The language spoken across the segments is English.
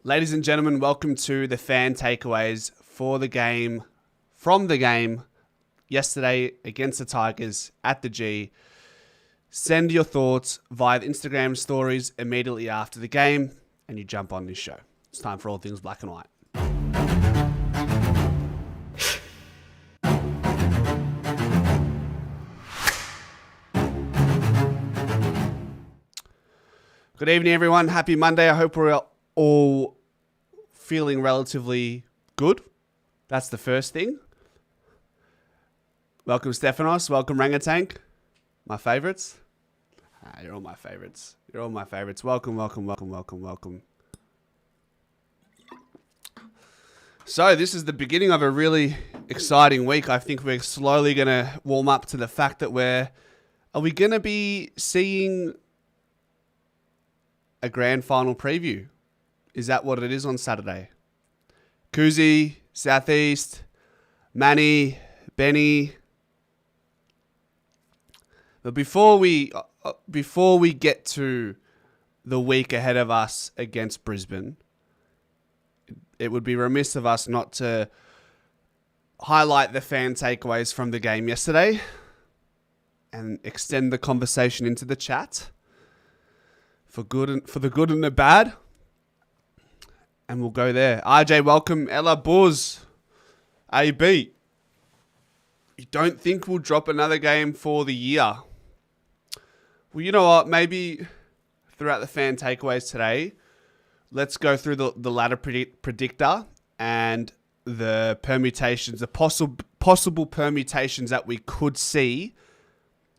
Ladies and gentlemen, welcome to the fan takeaways from the game yesterday against the Tigers at the G. Send your thoughts via the Instagram stories immediately after the game and you jump on this show. It's time for all things black and white. Good evening, everyone. Happy Monday. I hope we're all feeling relatively good. That's the first thing. Welcome, Stefanos. Welcome, Rangatank. My favourites. You're all my favourites. You're all my favourites. Welcome, welcome, welcome, welcome, welcome. So this is the beginning of a really exciting week. I think we're slowly going to warm up to the fact that are we going to be seeing a grand final preview? Is that what it is on Saturday? Kuzi, Southeast, Manny, Benny. But before we get to the week ahead of us against Brisbane, it would be remiss of us not to highlight the fan takeaways from the game yesterday and extend the conversation into the chat for the good and the bad. And we'll go there. RJ, welcome. Ella Buzz. AB. You don't think we'll drop another game for the year? Well, you know what? Maybe throughout the fan takeaways today, let's go through the ladder predictor and the permutations, the possible permutations that we could see.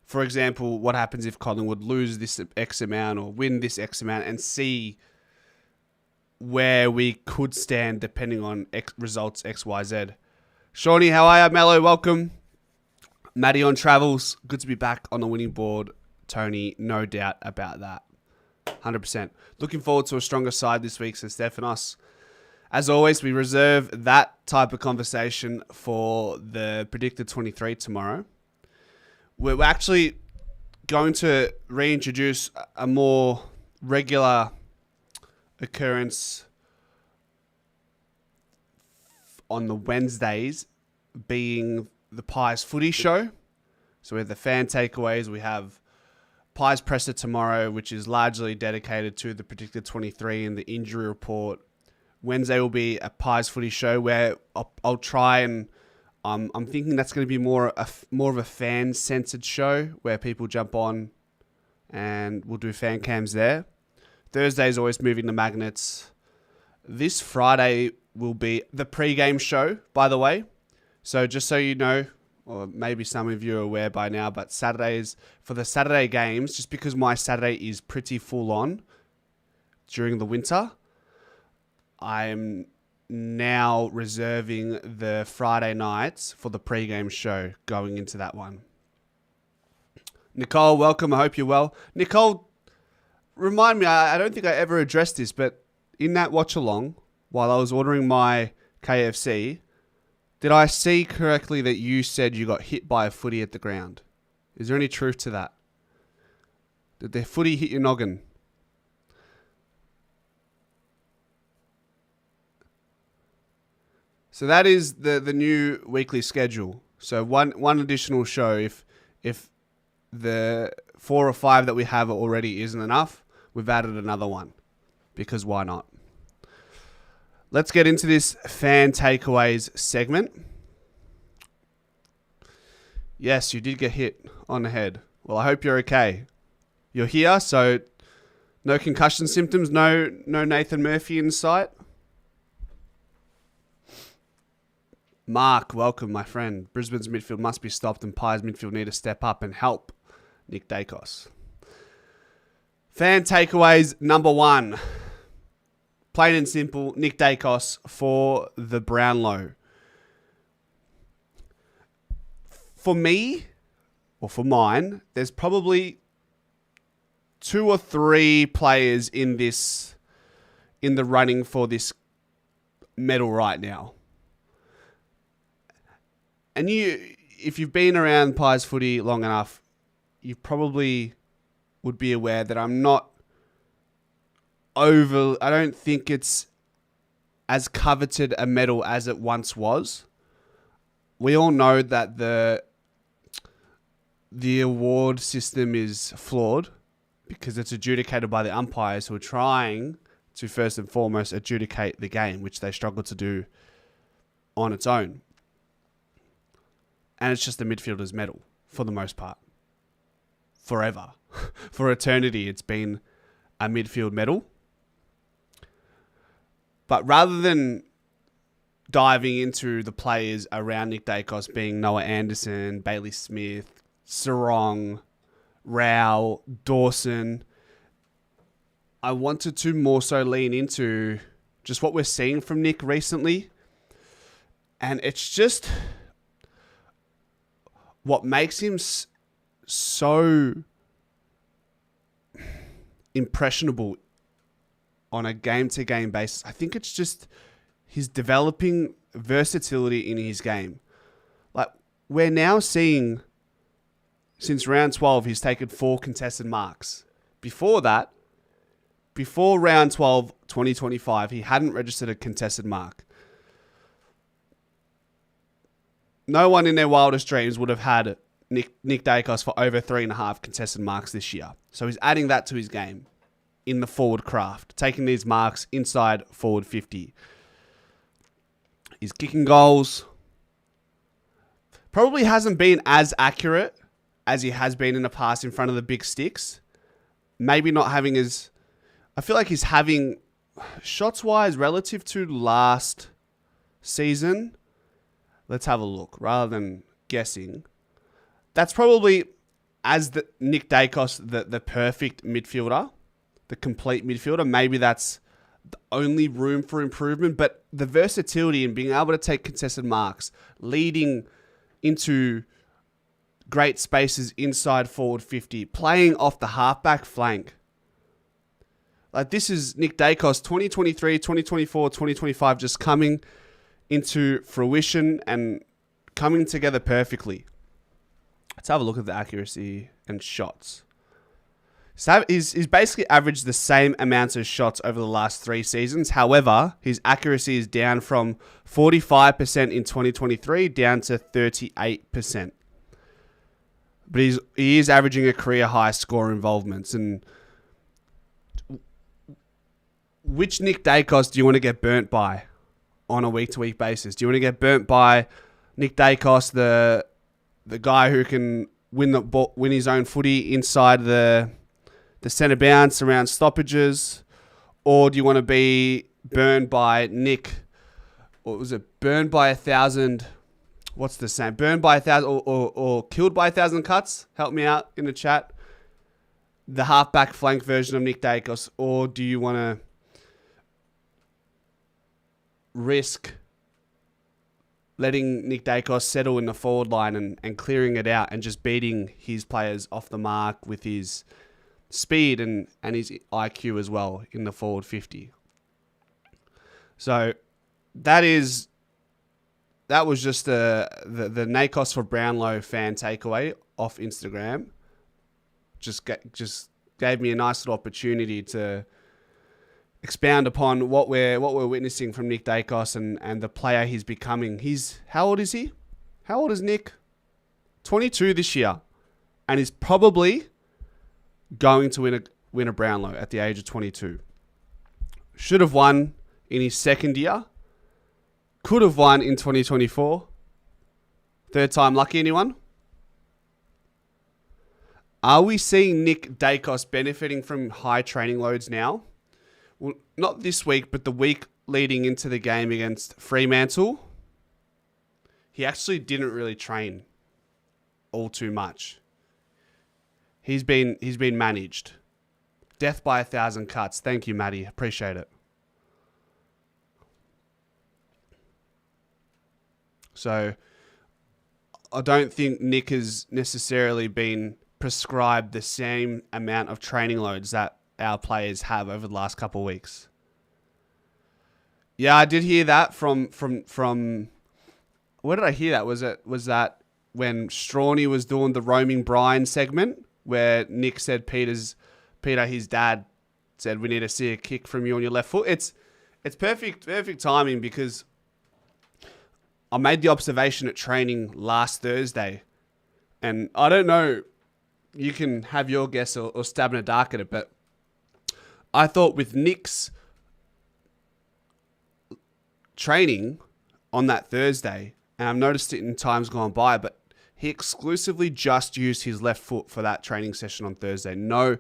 For example, what happens if Collingwood lose this X amount or win this X amount, and see where we could stand depending on results X, Y, Z. Shawnee, how are you? Mello, welcome. Maddie on travels. Good to be back on the winning board. Tony, no doubt about that. 100%. Looking forward to a stronger side this week, says Stefanos. As always, we reserve that type of conversation for the Predictor 23 tomorrow. We're actually going to reintroduce a more regular occurrence on the Wednesdays, being the Pies footy show. So we have the fan takeaways. We have Pies presser tomorrow, which is largely dedicated to the Predictor 23 and the injury report. Wednesday will be a Pies footy show where I'll try and I'm thinking that's going to be more of a fan-centered show where people jump on and we'll do fan cams there. Thursday is always moving the magnets. This Friday will be the pre-game show, by the way. So just so you know, or maybe some of you are aware by now, but Saturdays, for the Saturday games, just because my Saturday is pretty full on during the winter, I'm now reserving the Friday nights for the pre-game show going into that one. Nicole, welcome. I hope you're well. Nicole, remind me, I don't think I ever addressed this, but in that watch-along, while I was ordering my KFC, did I see correctly that you said you got hit by a footy at the ground? Is there any truth to that? Did the footy hit your noggin? So that is the new weekly schedule. So one additional show. If the 4 or 5 that we have already isn't enough, we've added another one. Because why not? Let's get into this fan takeaways segment. Yes, you did get hit on the head. Well, I hope you're okay. You're here, so no concussion symptoms, no Nathan Murphy in sight. Mark, welcome, my friend. Brisbane's midfield must be stopped and Pies midfield need to step up and help. Nick Daicos. Fan takeaways number 1. Plain and simple, Nick Daicos for the Brownlow. For me, or for mine, there's probably 2 or 3 players in the running for this medal right now. And if you've been around Pies footy long enough, you probably would be aware that I'm not I don't think it's as coveted a medal as it once was. We all know that the award system is flawed because it's adjudicated by the umpires who are trying to first and foremost adjudicate the game, which they struggle to do on its own. And it's just the midfielder's medal for the most part. Forever. For eternity, it's been a midfield medal. But rather than diving into the players around Nick Daicos being Noah Anderson, Bailey Smith, Sarong, Rao, Dawson, I wanted to more so lean into just what we're seeing from Nick recently. And it's just what makes him so impressionable on a game-to-game basis. I think it's just his developing versatility in his game. Like, we're now seeing, since round 12, he's taken 4 contested marks. Before that, before round 12, 2025, he hadn't registered a contested mark. No one in their wildest dreams would have had Nick Daicos for over 3.5 contested marks this year. So he's adding that to his game in the forward craft, taking these marks inside forward 50. He's kicking goals. Probably hasn't been as accurate as he has been in the past in front of the big sticks. Maybe not having as... I feel like he's having, shots-wise, relative to last season. Let's have a look rather than guessing. That's probably, as the Nick Daicos, the perfect midfielder, the complete midfielder. Maybe that's the only room for improvement, but the versatility in being able to take contested marks, leading into great spaces inside forward 50, playing off the halfback flank. Like, this is Nick Daicos 2023, 2024, 2025 just coming into fruition and coming together perfectly. Let's have a look at the accuracy and shots. So he's basically averaged the same amounts of shots over the last 3 seasons. However, his accuracy is down from 45% in 2023 down to 38%. But he is averaging a career high score involvements. And which Nick Daicos do you want to get burnt by on a week-to-week basis? Do you want to get burnt by Nick Daicos, the guy who can win his own footy inside the centre bounce around stoppages? Or do you want to be burned by Nick? What was it? Burned by 1,000... What's the same? Burned by 1,000 or killed by 1,000 cuts? Help me out in the chat. The halfback flank version of Nick Daicos. Or do you want to risk letting Nick Daicos settle in the forward line and clearing it out and just beating his players off the mark with his speed and his IQ as well in the forward 50? So that was just the Daicos for Brownlow fan takeaway off Instagram. Just gave me a nice little opportunity to expound upon what we're witnessing from Nick Daicos and the player he's becoming. How old is he? How old is Nick? 22 this year, and he's probably going to win a Brownlow at the age of 22. Should have won in his second year. Could have won in 2024. Third time lucky, anyone? Are we seeing Nick Daicos benefiting from high training loads now? Well, not this week, but the week leading into the game against Fremantle. He actually didn't really train all too much. He's been managed. Death by 1,000 cuts. Thank you, Matty. Appreciate it. So I don't think Nick has necessarily been prescribed the same amount of training loads that our players have over the last couple of weeks. Yeah, I did hear that from where did I hear that? Was that when Strawny was doing the roaming Brian segment where Nick said Peter, his dad, said we need to see a kick from you on your left foot. It's perfect timing because I made the observation at training last Thursday, and I don't know, you can have your guess or stab in the dark at it, but I thought with Nick's training on that Thursday, and I've noticed it in times gone by, but he exclusively just used his left foot for that training session on Thursday. No,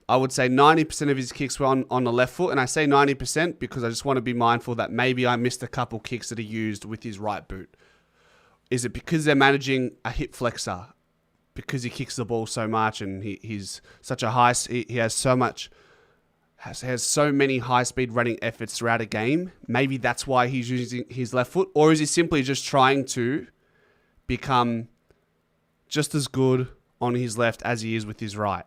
I would say 90% of his kicks were on the left foot, and I say 90% because I just want to be mindful that maybe I missed a couple kicks that he used with his right boot. Is it because they're managing a hip flexor? Because he kicks the ball so much and he's such a high... He has so much... has so many high-speed running efforts throughout a game. Maybe that's why he's using his left foot. Or is he simply just trying to become just as good on his left as he is with his right?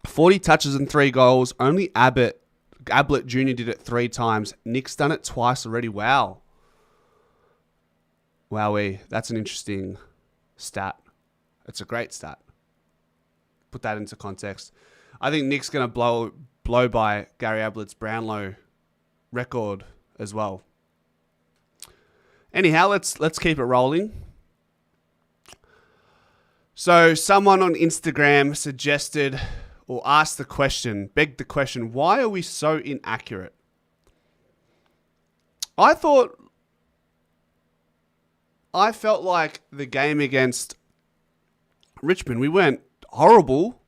40 touches and 3 goals. Only Ablett Jr. did it 3 times. Nick's done it twice already. Wow. Wowee. That's an interesting stat. It's a great stat. Put that into context. I think Nick's going to blow by Gary Ablett's Brownlow record as well. Anyhow, let's keep it rolling. So someone on Instagram suggested or asked the question, begged the question, why are we so inaccurate? I felt like the game against Richmond, we weren't horrible.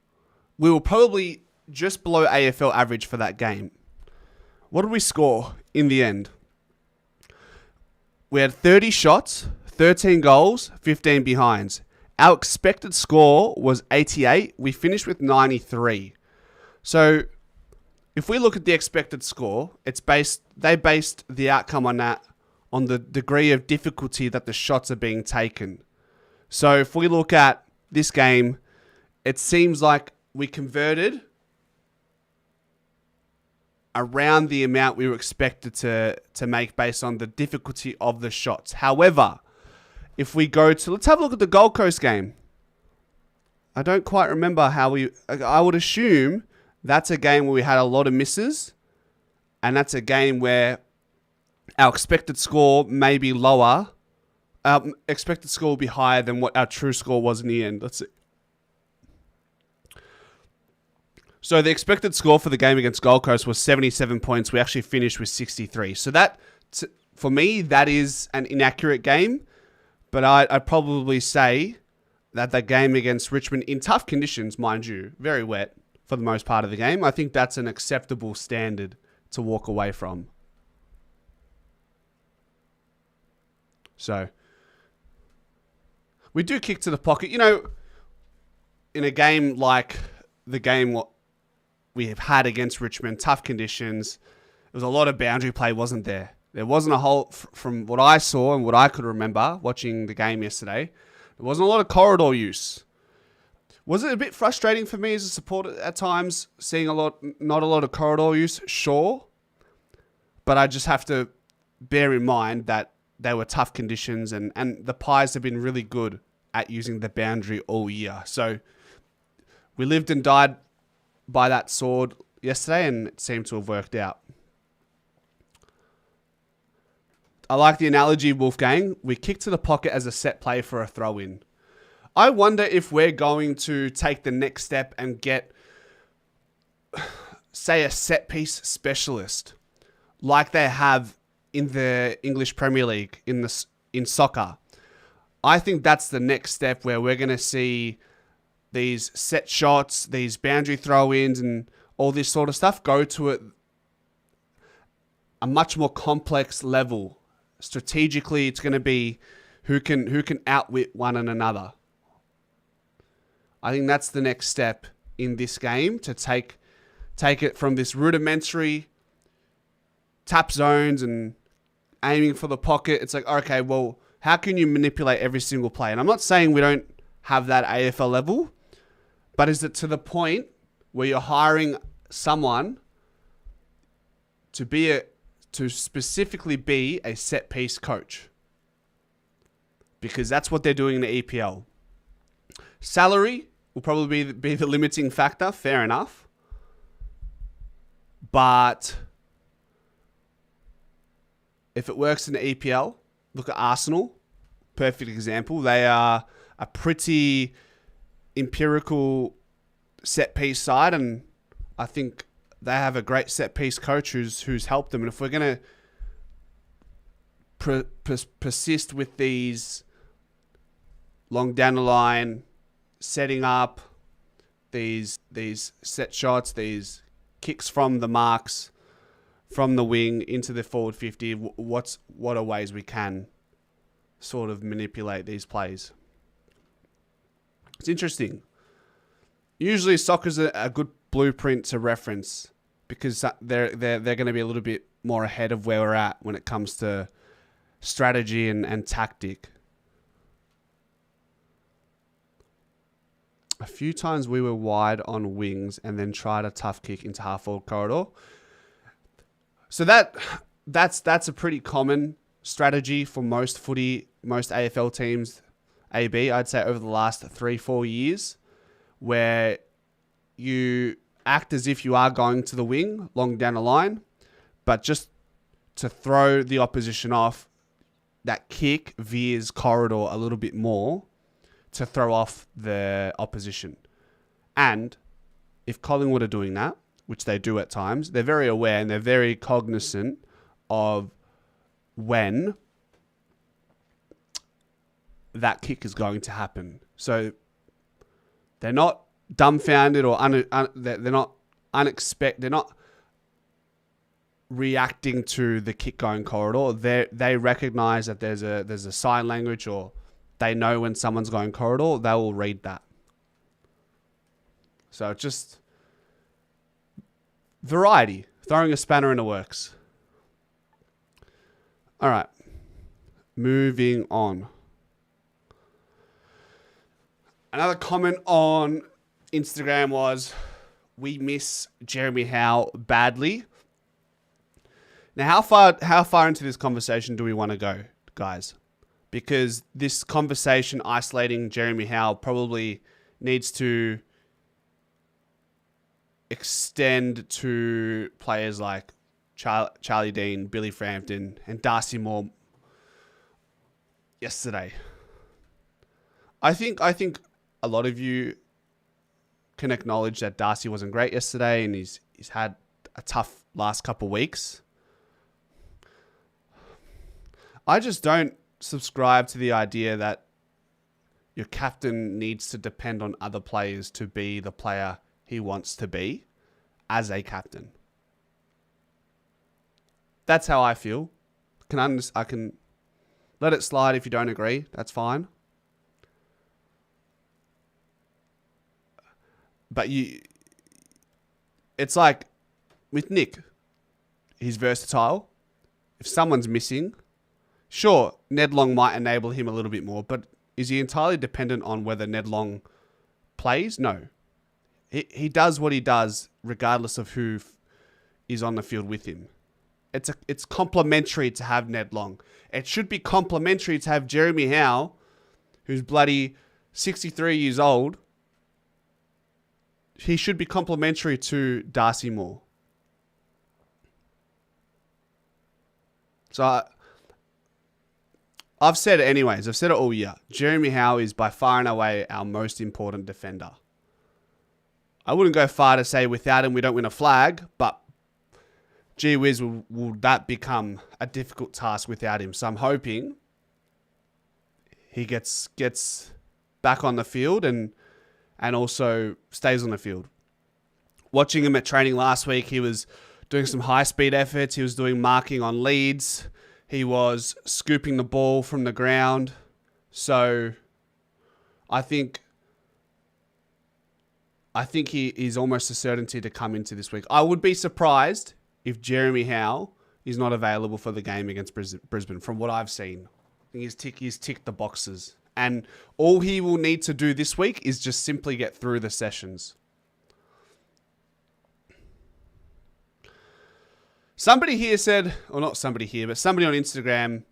We were probably just below AFL average for that game. What did we score in the end? We had 30 shots, 13 goals, 15 behinds. Our expected score was 88. We finished with 93. So if we look at the expected score, they based the outcome on that, on the degree of difficulty that the shots are being taken. So if we look at this game, it seems like we converted around the amount we were expected to make based on the difficulty of the shots. However, if we go to... Let's have a look at the Gold Coast game. I don't quite remember how I would assume that's a game where we had a lot of misses, and that's a game where our expected score may be lower. Our expected score will be higher than what our true score was in the end. Let's see. So the expected score for the game against Gold Coast was 77 points. We actually finished with 63. So that, for me, that is an inaccurate game. But I'd probably say that the game against Richmond, in tough conditions, mind you, very wet for the most part of the game, I think that's an acceptable standard to walk away from. So, we do kick to the pocket. You know, in a game like the game what we have had against Richmond, tough conditions, there was a lot of boundary play, wasn't there? There wasn't a whole, from what I saw and what I could remember watching the game yesterday, there wasn't a lot of corridor use. Was it a bit frustrating for me as a supporter at times, seeing not a lot of corridor use? Sure. But I just have to bear in mind that they were tough conditions and the Pies have been really good at using the boundary all year. So we lived and died by that sword yesterday and it seemed to have worked out. I like the analogy, Wolfgang. We kick to the pocket as a set play for a throw-in. I wonder if we're going to take the next step and get, say, a set-piece specialist like they have in the English Premier League, in soccer. I think that's the next step where we're going to see these set shots, these boundary throw-ins and all this sort of stuff go to a much more complex level. Strategically, it's going to be who can outwit one another. I think that's the next step in this game, to take it from this rudimentary tap zones and aiming for the pocket. It's like, okay, well, how can you manipulate every single play? And I'm not saying we don't have that AFL level, but is it to the point where you're hiring someone to specifically be a set-piece coach? Because that's what they're doing in the EPL. Salary will probably be the limiting factor, fair enough. But if it works in the EPL, look at Arsenal. Perfect example. They are a pretty empirical set-piece side, and I think they have a great set-piece coach who's helped them. And if we're going to persist with these long down the line, setting up these set shots, these kicks from the marks, from the wing into the forward 50, what are ways we can sort of manipulate these plays? It's interesting. Usually soccer's a good blueprint to reference because they're going to be a little bit more ahead of where we're at when it comes to strategy and tactic. A few times we were wide on wings and then tried a tough kick into half-forward corridor. So that's a pretty common strategy for most AFL teams, AB, I'd say over the last 3-4 years, where you act as if you are going to the wing long down the line, but just to throw the opposition off, that kick veers corridor a little bit more to throw off the opposition. And if Collingwood are doing that, which they do at times, they're very aware and they're very cognizant of when that kick is going to happen. So they're not dumbfounded or they're not unexpected. They're not reacting to the kick going corridor. They recognize that there's a sign language, or they know when someone's going corridor. They will read that. So just variety, throwing a spanner in the works. All right, moving on. Another comment on Instagram was, we miss Jeremy Howe badly. Now, how far into this conversation do we want to go, guys? Because this conversation isolating Jeremy Howe probably needs to extend to players like Charlie Dean, Billy Frampton, and Darcy Moore yesterday. I think a lot of you can acknowledge that Darcy wasn't great yesterday, and he's had a tough last couple of weeks. I just don't subscribe to the idea that your captain needs to depend on other players to be the player he wants to be as a captain. That's how I feel. I can let it slide if you don't agree. That's fine. But it's like with Nick, he's versatile. If someone's missing, sure, Ned Long might enable him a little bit more, but is he entirely dependent on whether Ned Long plays? No. He does what he does regardless of who is on the field with him. It's complimentary to have Ned Long. It should be complimentary to have Jeremy Howe, who's bloody 63 years old. He should be complimentary to Darcy Moore. So I've said it anyways. I've said it all year. Jeremy Howe is by far and away our most important defender. I wouldn't go far to say without him we don't win a flag, but gee whiz, will that become a difficult task without him. So I'm hoping he gets back on the field and also stays on the field. Watching him at training last week, he was doing some high-speed efforts. He was doing marking on leads. He was scooping the ball from the ground. So I think he is almost a certainty to come into this week. I would be surprised if Jeremy Howe is not available for the game against Brisbane, from what I've seen. I think he's ticked the boxes. And all he will need to do this week is just simply get through the sessions. Somebody here said, or not somebody here, but somebody on Instagram,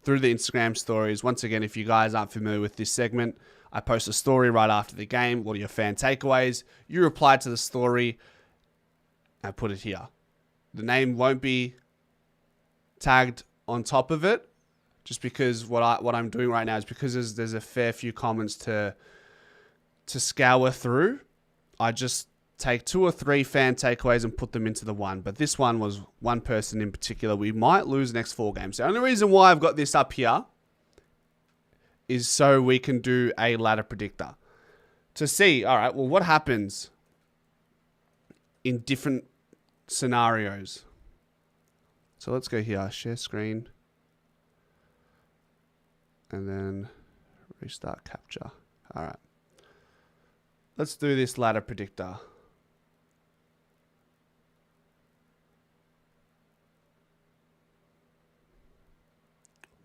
through the Instagram stories. Once again, if you guys aren't familiar with this segment, I post a story right after the game. What are your fan takeaways? You reply to the story. I put it here. The name won't be tagged on top of it, just because what I'm doing right now is because there's a fair few comments to scour through. I just take 2 or 3 fan takeaways and put them into the one. But this one was one person in particular. We might lose the next 4 games. The only reason why I've got this up here is so we can do a ladder predictor to see, all right, well, what happens in different scenarios. So let's go here, share screen, and then restart capture. All right. Let's do this ladder predictor.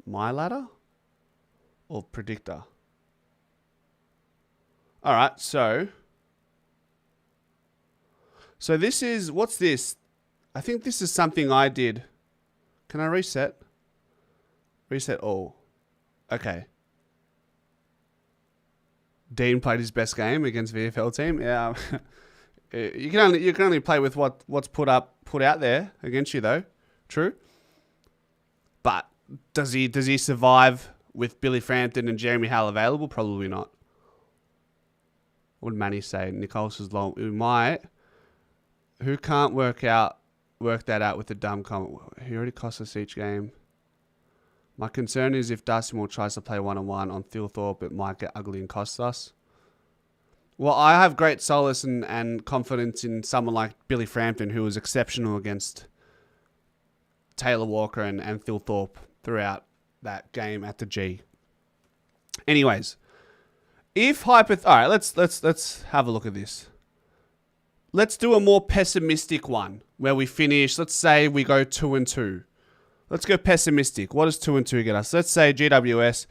My ladder or predictor? All right, so this is, what's this? I think this is something I did. Can I reset? Reset all. Okay. Dean played his best game against VFL team. Yeah. you can only play with what's put out there against you though. True. But does he survive with Billy Frampton and Jeremy Hale available? Probably not. What did Manny say? Nicholas is long. We might. Who can't work that out with the dumb comment? He already cost us each game. My concern is if Darcy Moore tries to play one-on-one on Thilthorpe, it might get ugly and cost us. Well, I have great solace and confidence in someone like Billy Frampton, who was exceptional against Taylor Walker and Thilthorpe throughout that game at the G. Anyways, all right, let's have a look at this. Let's do a more pessimistic one where we finish. Let's say we go 2-2. Let's go pessimistic. What does 2-2 get us? Let's say GWS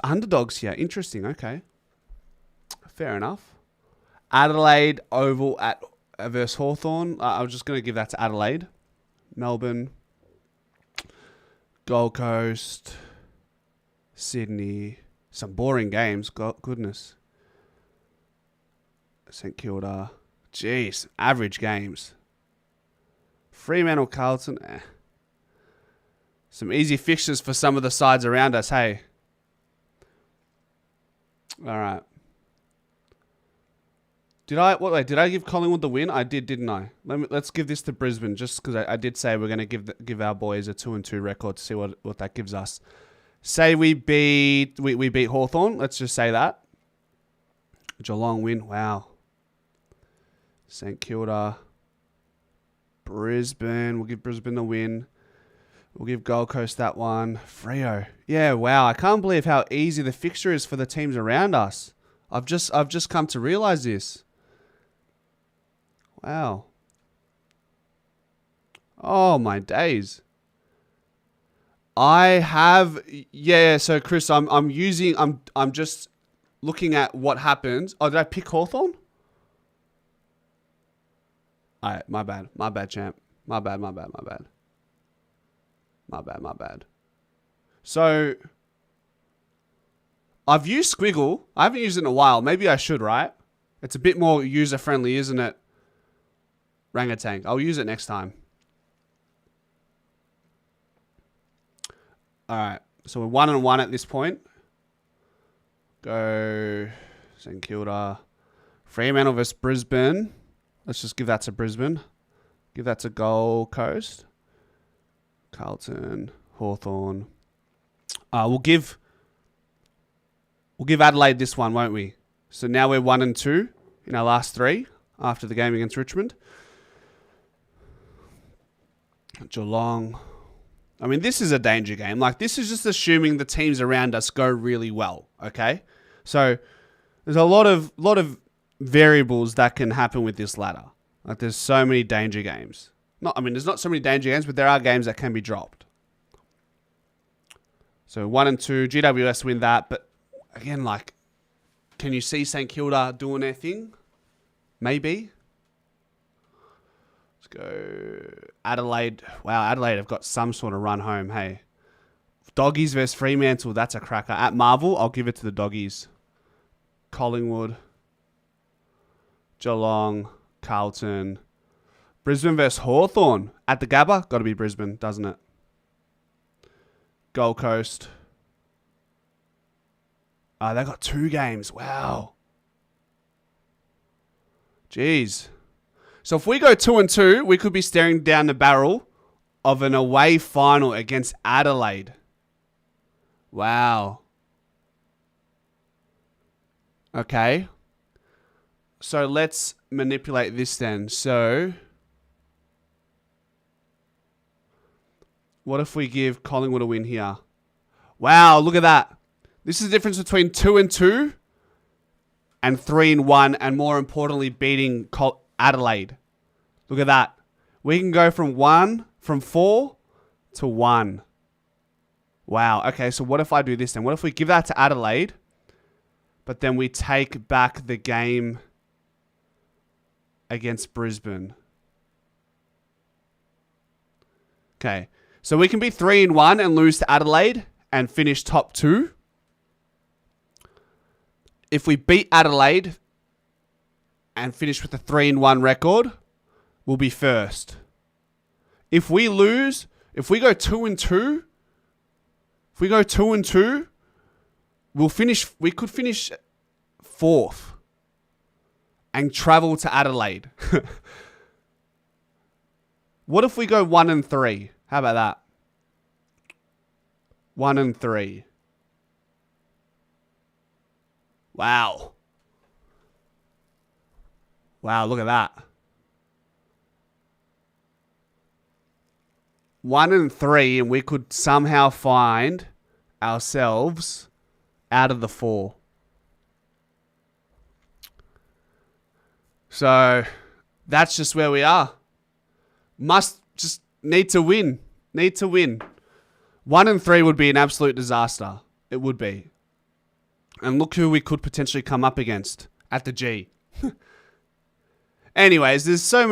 underdogs here. Interesting. Okay, fair enough. Adelaide Oval at versus Hawthorn. I was just going to give that to Adelaide. Melbourne, Gold Coast, Sydney. Some boring games. Goodness. St Kilda. Jeez, average games. Fremantle, Carlton. Some easy fixtures for some of the sides around us, hey. All right. Did I give Collingwood the win? I did, didn't I? Let's give this to Brisbane, just because I did say we're going to give our boys a 2-2 record to see what that gives us. Say we beat Hawthorn. Let's just say that. Geelong win. Wow. St Kilda. Brisbane. We'll give Brisbane the win. We'll give Gold Coast that one. Freo. Yeah, wow. I can't believe how easy the fixture is for the teams around us. I've just come to realise this. Wow. Oh, my days. So Chris, I'm just looking at what happens. Oh, did I pick Hawthorn? All right, my bad, champ. My bad. So, I've used Squiggle. I haven't used it in a while. Maybe I should, right? It's a bit more user-friendly, isn't it? Rangatang. I'll use it next time. All right. So, we're 1-1 at this point. Go St Kilda. Fremantle versus Brisbane. Let's just give that to Brisbane. Give that to Gold Coast. Carlton, Hawthorn. We'll give Adelaide this one, won't we? So now we're 1-2 in our last 3 after the game against Richmond. Geelong. I mean, this is a danger game. Like, this is just assuming the teams around us go really well. Okay, so there's a lot of variables that can happen with this ladder. Like, there's so many danger games. There's not so many danger games, but there are games that can be dropped. So 1-2, GWS win that. But again, like, can you see St Kilda doing their thing? Maybe. Let's go Adelaide. Wow, Adelaide have got some sort of run home. Hey, Doggies versus Fremantle. That's a cracker. At Marvel, I'll give it to the Doggies. Collingwood, Geelong, Carlton. Brisbane versus Hawthorn at the Gabba. Got to be Brisbane, doesn't it? Gold Coast. They got 2 games. Wow. Jeez. So if we go 2-2, we could be staring down the barrel of an away final against Adelaide. Wow. Okay. So let's manipulate this then. So what if we give Collingwood a win here? Wow, look at that. This is the difference between 2-2 and 3-1, and more importantly, beating Adelaide. Look at that. We can go from 4 to 1. Wow. Okay, so what if I do this then? What if we give that to Adelaide, but then we take back the game against Brisbane? Okay. So we can be 3-1 and lose to Adelaide and finish top 2. If we beat Adelaide and finish with a 3-1 record, we'll be first. If we lose, if we go 2-2, we could finish 4th and travel to Adelaide. What if we go 1-3? How about that? 1-3. Wow. Wow, look at that. 1-3, and we could somehow find ourselves out of the 4. So that's just where we are. Just need to win. 1-3 would be an absolute disaster. It would be. And look who we could potentially come up against at the G. Anyways, there's so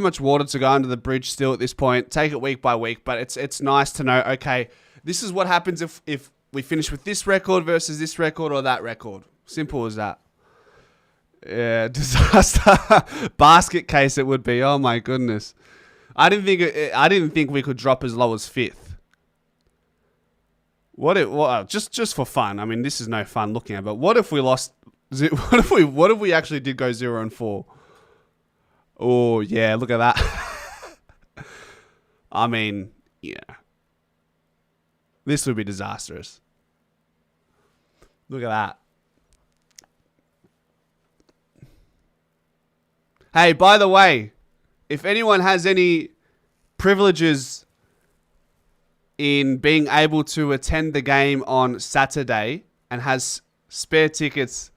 much water to go under the bridge still at this point. Take it week by week, but it's nice to know, okay, this is what happens if we finish with this record versus this record or that record. Simple as that. Yeah, disaster. Basket case it would be. Oh my goodness. I didn't think we could drop as low as 5th. Just for fun. I mean, this is no fun looking at, but what if we lost? What if we actually did go 0-4? Oh yeah, look at that. I mean, yeah, this would be disastrous. Look at that. Hey, by the way, if anyone has any privileges in being able to attend the game on Saturday and has spare tickets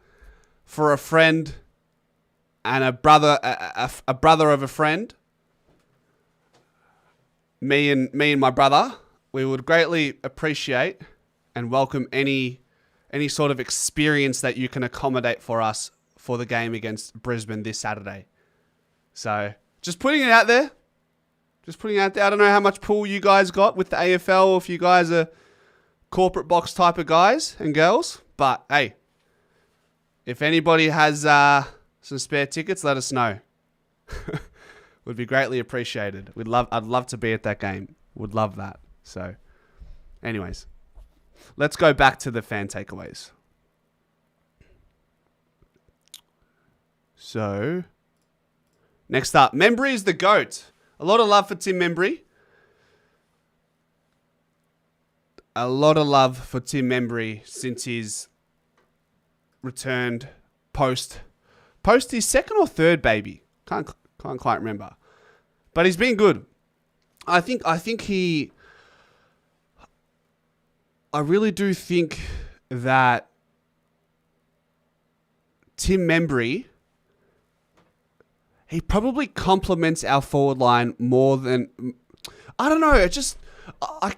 for a friend and a brother of a friend, me and my brother, we would greatly appreciate and welcome any sort of experience that you can accommodate for us for the game against Brisbane this Saturday. So just putting it out there. I don't know how much pull you guys got with the AFL, or if you guys are corporate box type of guys and girls. But hey, if anybody has some spare tickets, let us know. Would be greatly appreciated. I'd love to be at that game. Would love that. So, anyways, let's go back to the fan takeaways. So, next up, Membry is the GOAT. A lot of love for Tim Membry. A lot of love for Tim Membry since he's returned post his 2nd or 3rd baby. Can't quite remember. But he's been good. I really do think that Tim Membry, he probably complements our forward line more than... I don't know.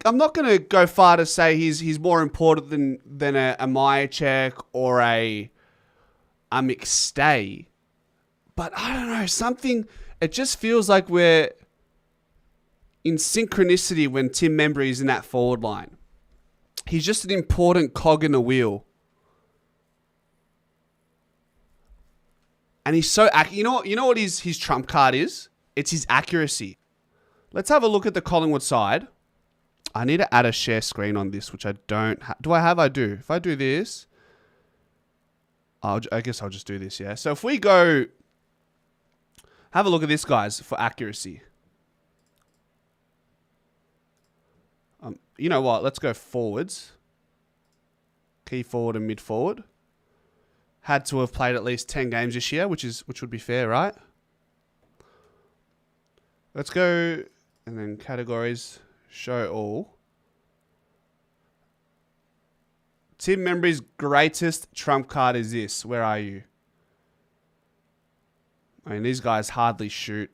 I'm not going to go far to say he's more important than a Myercheck or a McStay. But I don't know. Something... It just feels like we're in synchronicity when Tim Membry is in that forward line. He's just an important cog in the wheel. And he's so... You know what his trump card is? It's his accuracy. Let's have a look at the Collingwood side I need to add a share screen on this, which I don't have. Do I have? I do. If I do this, I guess I'll just do this, yeah? So if we go, have a look at this, guys, for accuracy. You know what? Let's go forwards. Key forward and mid forward. Had to have played at least 10 games this year, which would be fair, right? Let's go, and then categories, show all. Tim Membry's greatest trump card is this. Where are you? I mean, these guys hardly shoot.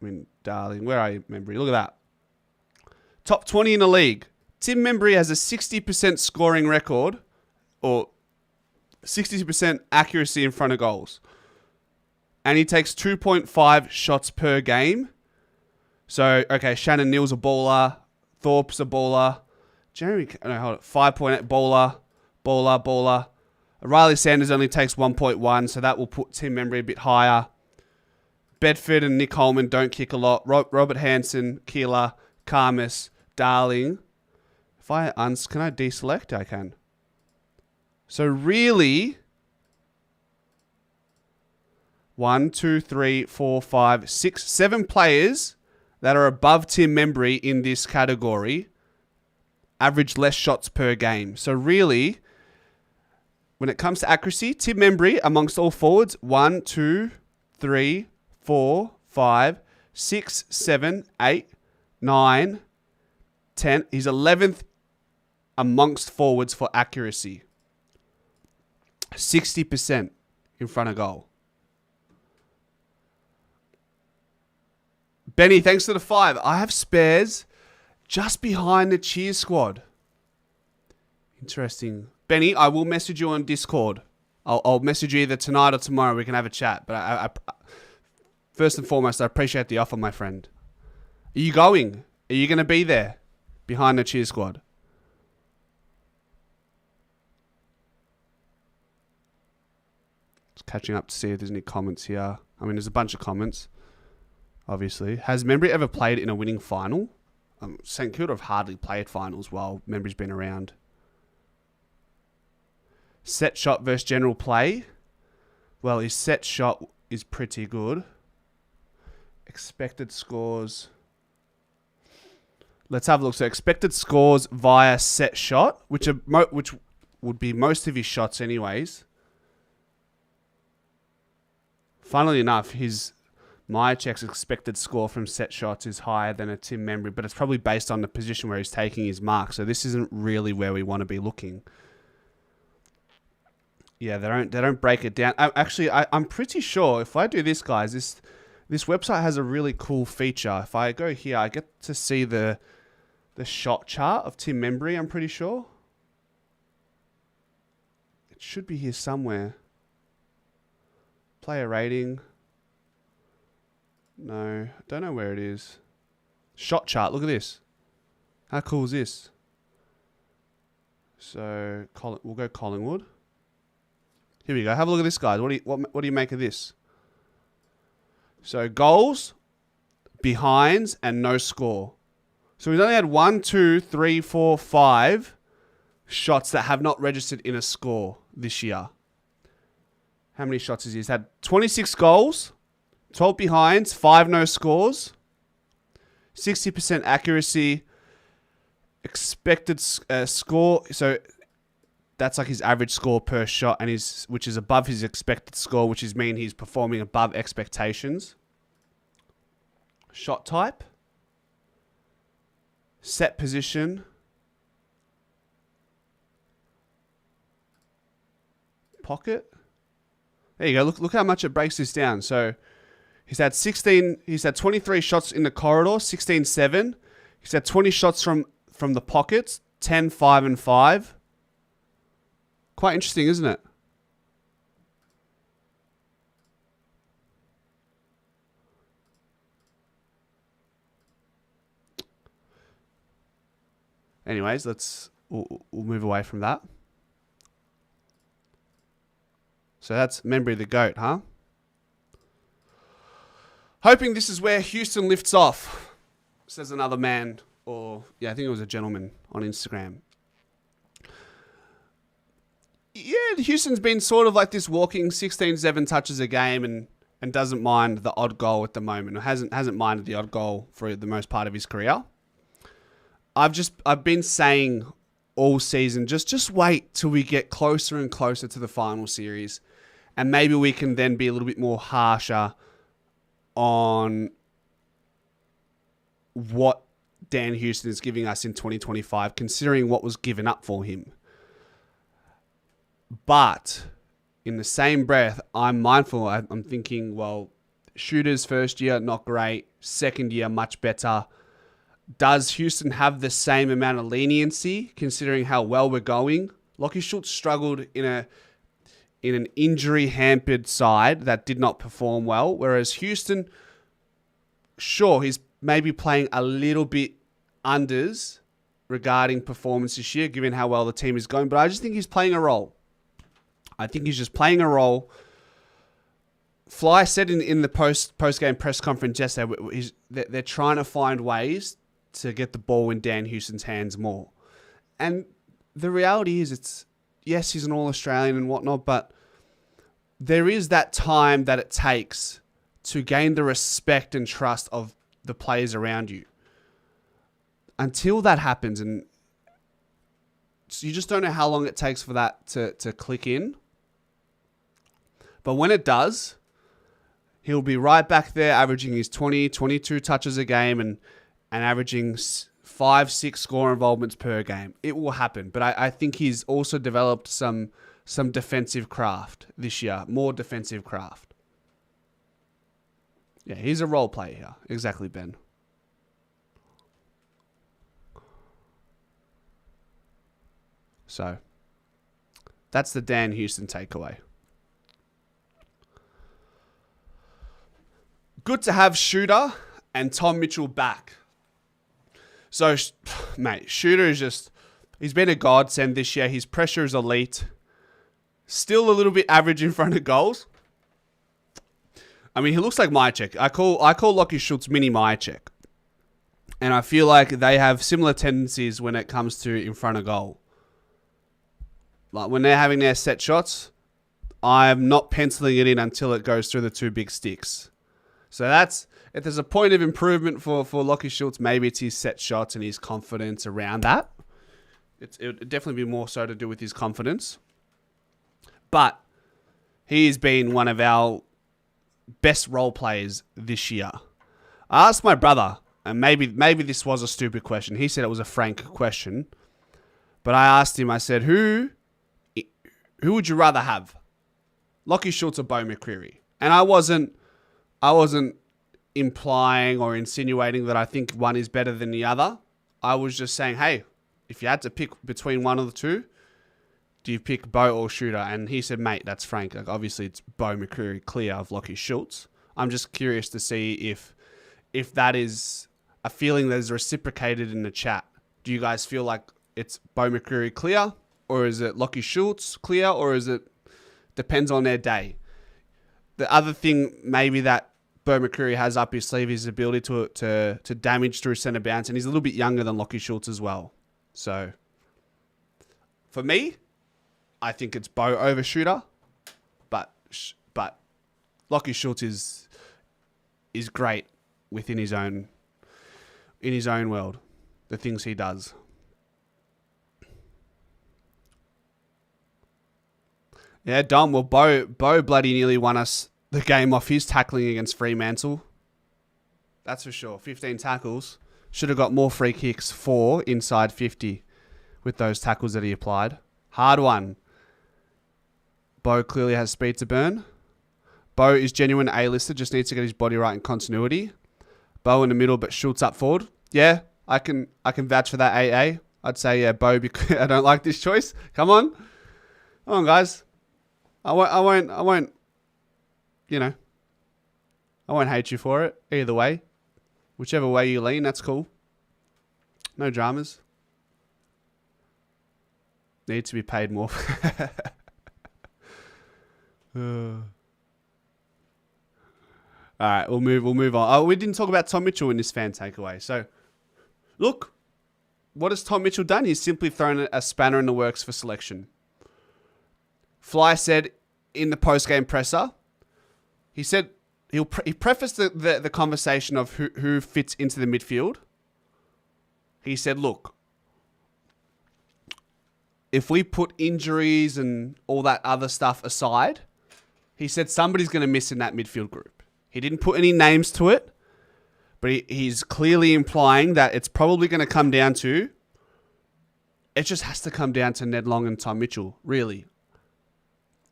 I mean, darling, where are you, Membry? Look at that. Top 20 in the league. Tim Membry has a 60% scoring record, or 60% accuracy in front of goals. And he takes 2.5 shots per game. So, okay, Shannon Neal's a baller. Thorpe's a baller. Jeremy, no, hold it. 5.8 baller. Riley Sanders only takes 1.1, so that will put Tim Membry a bit higher. Bedford and Nick Holman don't kick a lot. Robert Hansen, Keeler, Karmas, Darling. If I can I deselect? I can. So really, 1, 2, 3, 4, 5, 6, 7 players that are above Tim Membry in this category average less shots per game. So really, when it comes to accuracy, Tim Membry amongst all forwards, 1, 2, 3, 4, 5, 6, 7, 8, 9, 10. He's 11th amongst forwards for accuracy. 60% in front of goal. Benny, thanks for the 5. I have spares just behind the cheer squad. Interesting. Benny, I will message you on Discord. I'll message you either tonight or tomorrow. We can have a chat. But I first and foremost, I appreciate the offer, my friend. Are you going? Are you going to be there behind the cheer squad? Just catching up to see if there's any comments here. I mean, there's a bunch of comments, obviously. Has Membry ever played in a winning final? St Kilda have hardly played finals while Membry's been around. Set shot versus general play. Well, his set shot is pretty good. Expected scores. Let's have a look. So expected scores via set shot, which would be most of his shots anyways. Funnily enough, Myercheck's expected score from set shots is higher than a Tim Membry, but it's probably based on the position where he's taking his mark. So this isn't really where we want to be looking. Yeah, they don't break it down. I'm pretty sure if I do this, guys, this website has a really cool feature. If I go here, I get to see the shot chart of Tim Membry, I'm pretty sure. It should be here somewhere. Player rating. No, I don't know where it is. Shot chart, look at this. How cool is this? So, we'll go Collingwood. Here we go. Have a look at this, guys. What do you make of this? So, goals, behinds, and no score. So, we've only had 1, 2, 3, 4, 5 shots that have not registered in a score this year. How many shots has he? He's had 26 goals, 12 behinds, 5 no scores, 60% accuracy, expected score. So that's like his average score per shot, and which is above his expected score, which is mean he's performing above expectations. Shot type, set position, pocket. There you go. Look how much it breaks this down. So he's had 23 shots in the corridor, 16-7. He's had 20 shots from the pockets, 10, 5, and 5. Quite interesting, isn't it? Anyways, we'll move away from that. So that's Membry the GOAT, huh? Hoping this is where Houston lifts off, says another man I think it was a gentleman on Instagram. Yeah, Houston's been sort of like this walking 16-7 touches a game and doesn't mind the odd goal at the moment. Or hasn't minded the odd goal for the most part of his career. I've been saying all season, just wait till we get closer and closer to the final series, and maybe we can then be a little bit more harsher on what Dan Houston is giving us in 2025, considering what was given up for him. But in the same breath, I'm mindful. I'm thinking, well, Shooter's first year, not great. Second year, much better. Does Houston have the same amount of leniency, considering how well we're going? Lachie Schultz struggled in an injury-hampered side that did not perform well, whereas Houston, sure, he's maybe playing a little bit unders regarding performance this year, given how well the team is going, but I just think he's playing a role. I think he's just playing a role. Fly said in the post-game press conference yesterday, they're trying to find ways to get the ball in Dan Houston's hands more. And the reality is, yes, he's an All-Australian and whatnot, but there is that time that it takes to gain the respect and trust of the players around you. Until that happens, and so you just don't know how long it takes for that to click in. But when it does, he'll be right back there averaging his 20, 22 touches a game and averaging 5-6 score involvements per game. It will happen. But I think he's also developed some defensive craft this year. More defensive craft. Yeah, he's a role player here. Exactly, Ben. So, that's the Dan Houston takeaway. Good to have Shooter and Tom Mitchell back. So, mate, Shooter is he's been a godsend this year. His pressure is elite. Still a little bit average in front of goals. I mean, he looks like Mychek. I call Lachie Schultz mini Mychek. And I feel like they have similar tendencies when it comes to in front of goal. Like when they're having their set shots, I'm not penciling it in until it goes through the two big sticks. So if there's a point of improvement for Lachie Schultz, maybe it's his set shots and his confidence around that. It would definitely be more so to do with his confidence. But he's been one of our best role players this year. I asked my brother, and maybe this was a stupid question. He said it was a frank question. But I asked him, I said, who would you rather have? Lachie Schultz or Beau McCreary? And I wasn't implying or insinuating that I think one is better than the other. I was just saying, hey, if you had to pick between one of the two, do you pick Beau or Shooter? And he said, mate, that's frank. Like, obviously, it's Beau McCreary clear of Lachie Schultz. I'm just curious to see if that is a feeling that is reciprocated in the chat. Do you guys feel like it's Beau McCreary clear? Or is it Lachie Schultz clear? Or is it depends on their day? The other thing maybe that Beau McCreary has up his sleeve is his ability to damage through centre bounce, and he's a little bit younger than Lachie Schultz as well. So, for me, I think it's Beau over Shooter, but Lachie Schultz is great within his own world, the things he does. Yeah, Dom. Well, Beau bloody nearly won us the game off his tackling against Fremantle. That's for sure. 15 tackles. Should have got more free kicks, 4 inside 50 with those tackles that he applied. Hard one. Beau clearly has speed to burn. Beau is genuine A-lister, just needs to get his body right in continuity. Beau in the middle, but Schultz up forward. Yeah, I can vouch for that AA. I'd say, yeah, Beau, because I don't like this choice. Come on, guys. I won't, I won't hate you for it. Either way. Whichever way you lean, that's cool. No dramas. Need to be paid more. All right, we'll move on. Oh, we didn't talk about Tom Mitchell in this fan takeaway. So, look, what has Tom Mitchell done? He's simply thrown a spanner in the works for selection. Fly said in the post-game presser, he said he prefaced the conversation of who fits into the midfield. He said, look, if we put injuries and all that other stuff aside, he said somebody's going to miss in that midfield group. He didn't put any names to it, but he's clearly implying that it's probably going to come down to, it just has to come down to Ned Long and Tom Mitchell, really.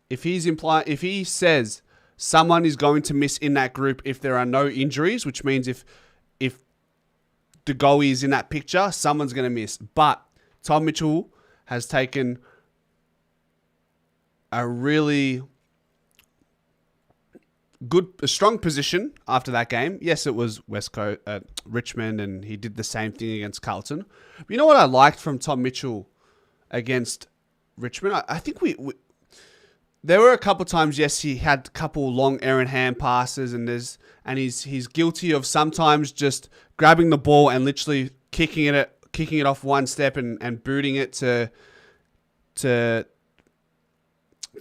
If he says someone is going to miss in that group if there are no injuries, which means if De Goey is in that picture, someone's going to miss. But Tom Mitchell has taken a really a strong position after that game. Yes, it was Richmond, and he did the same thing against Carlton. But you know what I liked from Tom Mitchell against Richmond? I think there were a couple times, yes, he had a couple long errant hand passes, and he's guilty of sometimes just grabbing the ball and literally kicking it off one step and booting it to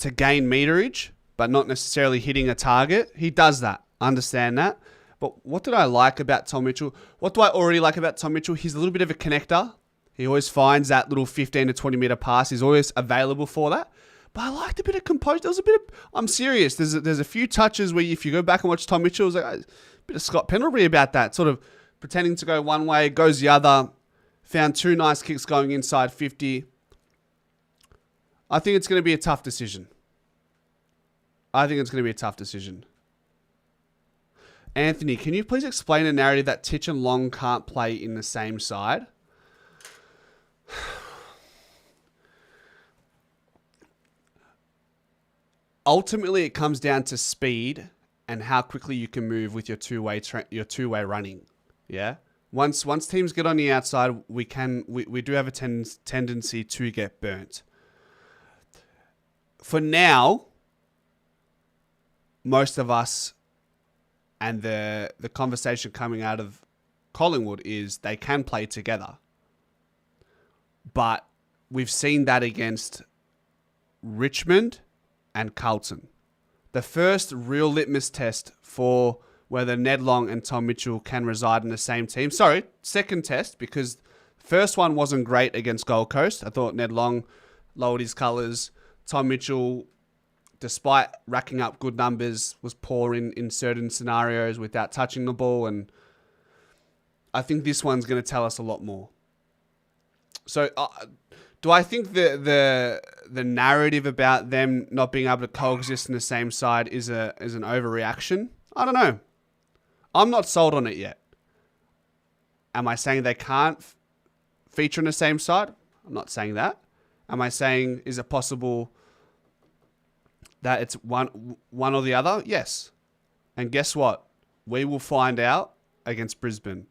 gain meterage, but not necessarily hitting a target. He does that. Understand that. But what did I like about Tom Mitchell? What do I already like about Tom Mitchell? He's a little bit of a connector. He always finds that little 15 to 20 meter pass. He's always available for that. But I liked a bit of composure. There was a bit of, I'm serious. There's a few touches where if you go back and watch Tom Mitchell, it was like a bit of Scott Pendlebury about that. Sort of pretending to go one way, goes the other. Found two nice kicks going inside 50. I think it's going to be a tough decision. Anthony, can you please explain a narrative that Titch and Long can't play in the same side? Ultimately, it comes down to speed and how quickly you can move with your two-way running. Yeah. Once teams get on the outside, we do have a tendency to get burnt. For now, most of us, and the conversation coming out of Collingwood is they can play together. But we've seen that against Richmond and Carlton. The first real litmus test for whether Ned Long and Tom Mitchell can reside in the same team. Sorry, second test, because first one wasn't great against Gold Coast. I thought Ned Long lowered his colours. Tom Mitchell, despite racking up good numbers, was poor in certain scenarios without touching the ball. And I think this one's going to tell us a lot more. So do I think the narrative about them not being able to coexist in the same side is an overreaction? I don't know. I'm not sold on it yet. Am I saying they can't feature in the same side? I'm not saying that. Am I saying, is it possible that it's one or the other? Yes. And guess what? We will find out against Brisbane.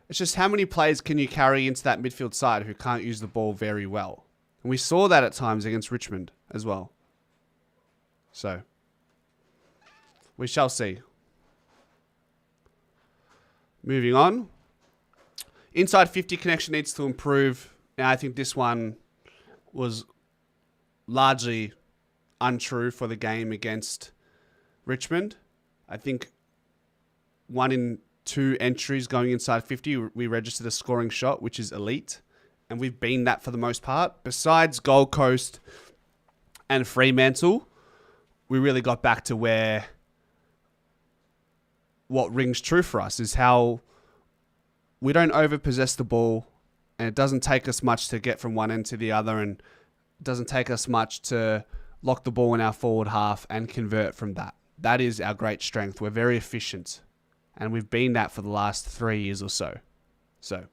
It's just how many players can you carry into that midfield side who can't use the ball very well? And we saw that at times against Richmond as well. So, we shall see. Moving on. Inside 50 connection needs to improve. Now, I think this one was largely untrue for the game against Richmond. I think 1 in 2 entries going inside 50, we registered a scoring shot, which is elite. And we've been that for the most part. Besides Gold Coast and Fremantle, we really got back to where what rings true for us is how we don't overpossess the ball, and it doesn't take us much to get from one end to the other, and it doesn't take us much to lock the ball in our forward half and convert from that. That is our great strength. We're very efficient, and we've been that for the last 3 years or so. So,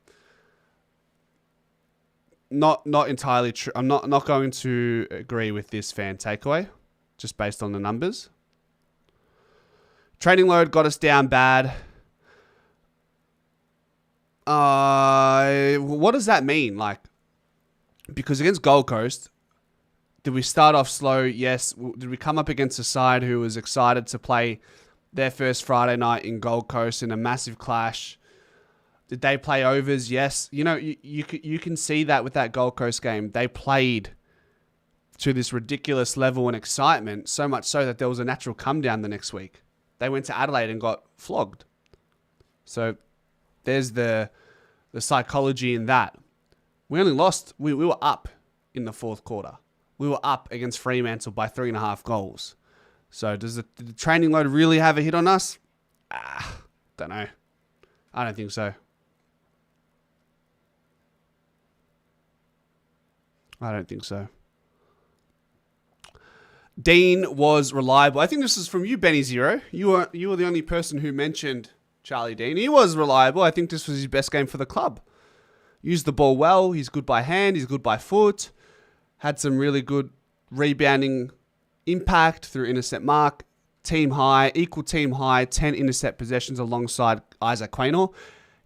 not entirely true. I'm not going to agree with this fan takeaway, just based on the numbers. Training load got us down bad. What does that mean? Because against Gold Coast, did we start off slow? Yes. Did we come up against a side who was excited to play their first Friday night in Gold Coast in a massive clash? Did they play overs? Yes. You can see that with that Gold Coast game. They played to this ridiculous level and excitement, so much so that there was a natural come down the next week. They went to Adelaide and got flogged. So there's the psychology in that. We only lost. We were up in the fourth quarter. We were up against Fremantle by 3.5 goals. So did the training load really have a hit on us? Don't know. I don't think so. I don't think so. Dean was reliable. I think this is from you, Benny Zero. You were the only person who mentioned Charlie Dean. He was reliable. I think this was his best game for the club. Used the ball well. He's good by hand. He's good by foot. Had some really good rebounding impact through intercept mark. Equal team high, 10 intercept possessions alongside Isaac Quaynor.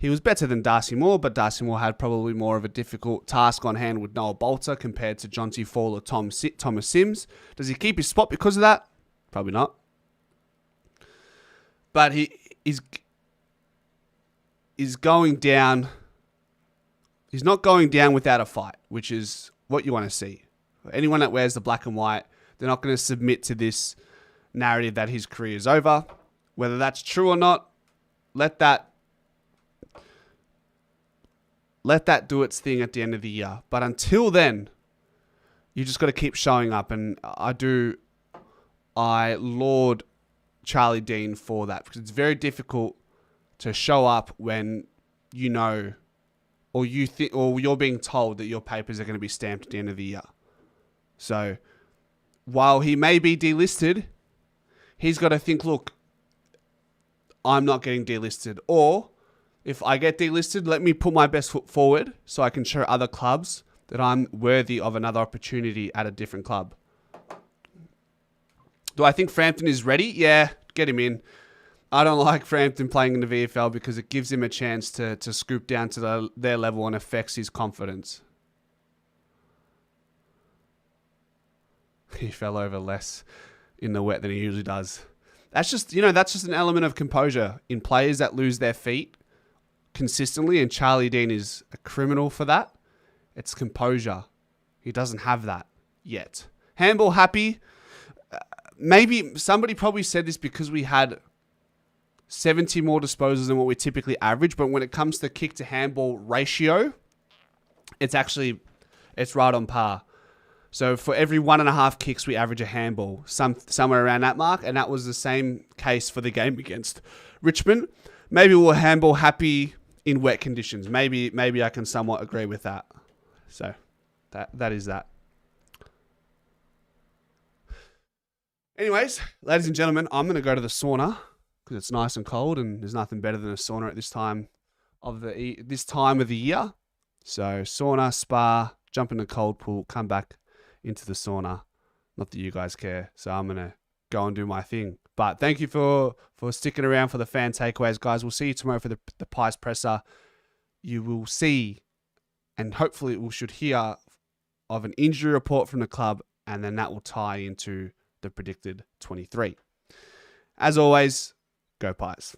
He was better than Darcy Moore, but Darcy Moore had probably more of a difficult task on hand with Noah Bolter compared to Jonty Fall or Thomas Sims. Does he keep his spot because of that? Probably not. But he's going down. He's not going down without a fight, which is what you want to see. Anyone that wears the black and white, they're not going to submit to this narrative that his career is over. Whether that's true or not, let that do its thing at the end of the year. But until then, you just got to keep showing up. And I laud Charlie Dean for that, because it's very difficult to show up when you know, or you think, or you're being told that your papers are going to be stamped at the end of the year. So while he may be delisted, he's got to think, look, I'm not getting delisted. Or if I get delisted, let me put my best foot forward so I can show other clubs that I'm worthy of another opportunity at a different club. Do I think Frampton is ready? Yeah, get him in. I don't like Frampton playing in the VFL because it gives him a chance to scoop down to their level and affects his confidence. He fell over less in the wet than he usually does. That's just an element of composure in players that lose their feet consistently, and Charlie Dean is a criminal for that. It's composure. He doesn't have that yet. Handball happy. Maybe somebody probably said this because we had 70 more disposals than what we typically average, but when it comes to kick to handball ratio, it's right on par. So for every 1.5 kicks, we average a handball, somewhere around that mark, and that was the same case for the game against Richmond. Maybe we're handball happy in wet conditions. Maybe I can somewhat agree with that. So that is that. Anyways, ladies and gentlemen, I'm going to go to the sauna because it's nice and cold, and there's nothing better than a sauna at this time of the year. So sauna, spa, jump in the cold pool, come back into the sauna. Not that you guys care, so I'm going to go and do my thing. But thank you for sticking around for the fan takeaways, guys. We'll see you tomorrow for the Pies Presser. You will see, and hopefully we should hear of an injury report from the club, and then that will tie into the predicted 23. As always, go Pies.